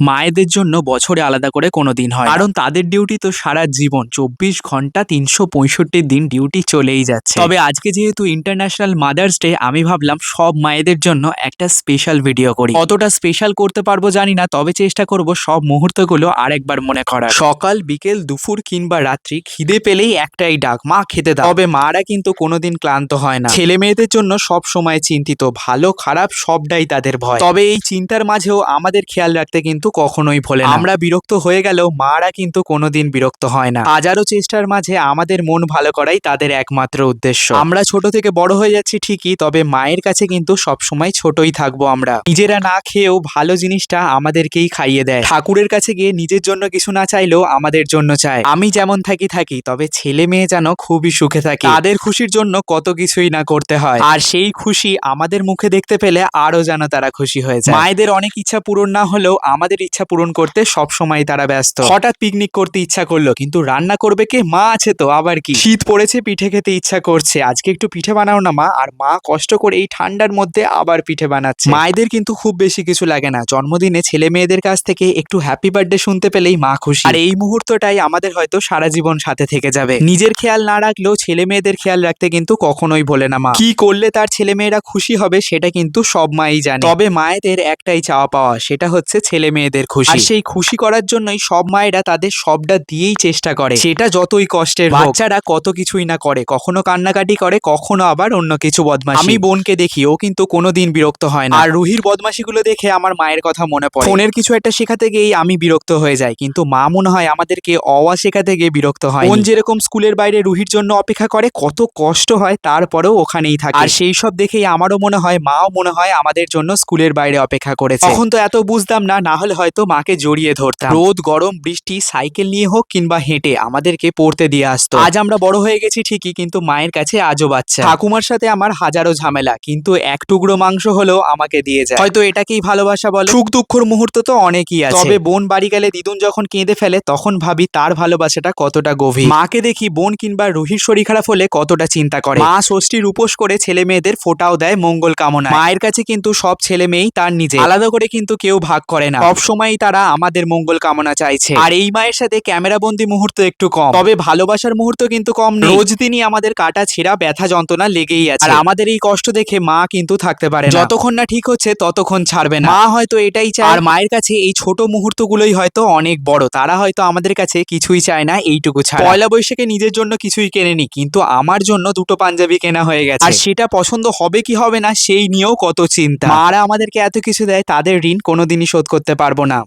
মায়েদের জন্য বছরে আলাদা করে কোনো দিন হয় না। কারণ তাদের ডিউটি তো সারা জীবন ২৪ ঘন্টা ৩৬৫ দিন ডিউটি চলেই যাচ্ছে। তবে আজকে যেহেতু ইন্টারন্যাশনাল মাদার্স ডে, আমি ভাবলাম সব মায়েদের জন্য একটা স্পেশাল ভিডিও করি। কতটা স্পেশাল করতে পারবো জানি না, তবে চেষ্টা করব সব মুহূর্তগুলো আরেকবার মনে করার। সকাল, বিকেল, দুপুর কিংবা রাত্রি খিদে পেলেই একটাই ডাক, মা খেতে দাও। তবে মারা কিন্তু কোনোদিন ক্লান্ত হয় না। ছেলে মেয়েদের জন্য সব সময় চিন্তিত, ভালো খারাপ সবটাই তাদের ভয়। তবে এই চিন্তার মাঝেও আমাদের খেয়াল রাখতে কিন্তু কখনোই ভোলে না। আমরা বিরক্ত হয়ে গেলেও মারা কিন্তু কোনোদিন বিরক্ত হয় না। হাজারো চেষ্টার মাঝে আমাদের মন ভালো করাই তাদের একমাত্র উদ্দেশ্য। আমরা ছোট থেকে বড় হয়ে যাচ্ছি ঠিকই, তবে মায়ের কাছে কিন্তু সবসময় ছোটই থাকবো। আমরা নিজেরা না খেয়েও ভালো জিনিসটা আমাদেরকেই খাইয়ে দেয়। ঠাকুরের কাছে গিয়ে নিজের জন্য কিছু না চাইলেও আমাদের জন্য চায়। আমি যেমন থাকি, তবে ছেলে মেয়ে যেন খুবই সুখে থাকে। তাদের খুশির জন্য কত কিছুই না করতে হয়, আর সেই খুশি আমাদের মুখে দেখতে পেলে আরো যেন তারা খুশি হয়ে যায়। মায়েদের অনেক ইচ্ছা পূরণ না হলেও আমাদের ইচ্ছা পূরণ করতে সব সময় তারা ব্যস্ত। হঠাৎ পিকনিক করতে ইচ্ছা করলো, কিন্তু রান্না করবে কে? মা আছে তো, আবার কি। শীত পড়েছে, পিঠে খেতে ইচ্ছা করছে, আজকে একটু পিঠে বানাও না মা। আর মা কষ্ট করে এই ঠান্ডার মধ্যে আবার পিঠে বানাচ্ছে। মায়েদের কিন্তু খুব বেশি কিছু লাগে না, জন্মদিনে ছেলে মেয়েদের কাছ থেকে একটু হ্যাপি বার্থডে শুনতে পেলেই মা খুশি। আর এই মুহূর্তটাই আমাদের হয়তো সারা জীবন সাথে থেকে যাবে। নিজের খেয়াল না রাখলেও ছেলে মেয়েদের খেয়াল রাখতে কিন্তু কখনোই ভোলে না মা। কি করলে তার ছেলে মেয়েরা খুশি হবে সেটা কিন্তু সব মাই জানে। তবে মায়েদের একটাই চাওয়া পাওয়া, সেটা হচ্ছে ছেলে মেয়েদের খুশি। আর সেই খুশি করার জন্যই সব মায়েরা তাদের সবটা দিয়েই চেষ্টা করে, সেটা যতই কষ্টের হোক। বাচ্চারা কত কিছুই না করে, কখনো কান্নাকাটি করে, কখনো আবার অন্য কিছু বদমাশি। আমি বোনকে দেখি, ও কিন্তু কোনোদিন বিরক্ত হয় না। আর রুহির বদমাশিগুলো দেখে আমার মায়ের কথা মনে পড়ে। ফোনের কিছু একটা শেখাতে গিয়েই আমি বিরক্ত হয়ে যাই, কিন্তু মা মনে হয় আমাদেরকে অওয়া শেখাতে গিয়ে বিরক্ত হয়। বোন যেরকম স্কুলের বাইরে রুহির জন্য অপেক্ষা করে, কত কষ্ট হয়, তারপরেও ওখানেই থাকে। আর সেই সব দেখেই আমারও মনে হয়, মাও মনে হয় আমাদের জন্য স্কুলের বাইরে অপেক্ষা করেছে। তখন তো এত বুঝতাম না, না হলে হয়তো মাকে জড়িয়ে ধরতাম। রোদ, গরম, বৃষ্টি, সাইকেল নিয়ে হোক কিংবা হেঁটে আমাদেরকে পড়তে দিয়ে আসতো। আজ আমরা বড় হয়ে গেছি ঠিকই, কিন্তু মায়ের কাছে আজও বাচ্চা। ঠাকুমার সাথে আমার হাজারো ঝামেলা, কিন্তু এক টুকরো মাংস হলেও আমাকে দিয়ে যায়। হয়তো এটাকেই ভালোবাসা বলে। সুখ দুঃখর মুহূর্ত তো অনেকই আছে, তবে বোন বাড়ি গেলে দিদুন যখন কেঁদে ফেলে, তখন ভাবি তার ভালোবাসাটা কতটা গভীর। মাকে দেখি বোন কিংবা রুহির শরীর খারাপ হলে কতটা চিন্তা করে। মা ষষ্ঠীর উপোস করে ছেলে মেয়েদের ফোঁটাও দেয় মঙ্গল কামনায়। মায়ের কাছে কিন্তু সব ছেলে মেয়েই তার নিজে, আলাদা করে কিন্তু কেউ ভাগ করে না। সব সময়ই তারা আমাদের মঙ্গল কামনা চাইছে। আর এই মায়ের সাথে ক্যামেরাবন্দি মুহূর্ত একটু কম, তবে ভালোবাসার মুহূর্ত কিন্তু কম নেই। রোজ দিনই আমাদের কাটা ছেঁড়া ব্যথা যন্ত্রণা লেগেই আছে। আর আমাদের এই কষ্ট দেখে মা কিন্তু থাকতে পারে না। যতক্ষণ না ঠিক হচ্ছে ততক্ষণ ছাড়বে না। মা হয়তো এটাই চায়, আর মায়ের কাছে এই ছোট মুহূর্তগুলোই হয়তো অনেক বড়। তারা হয়তো আমাদের কাছে কিছুই চায় না, এইটুকু ছাড়া। পয়লা বৈশাখে নিজের জন্য কিছুই কেনেনি, কিন্তু আমার জন্য দুটো পাঞ্জাবি কেনা হয়ে গেছে। আর সেটা পছন্দ হবে কি হবে না সেই নিয়েও কত চিন্তা। মারা আমাদেরকে এত কিছু দেয়, তাদের ঋণ কোনোদিনই শোধ করতে পারবো না।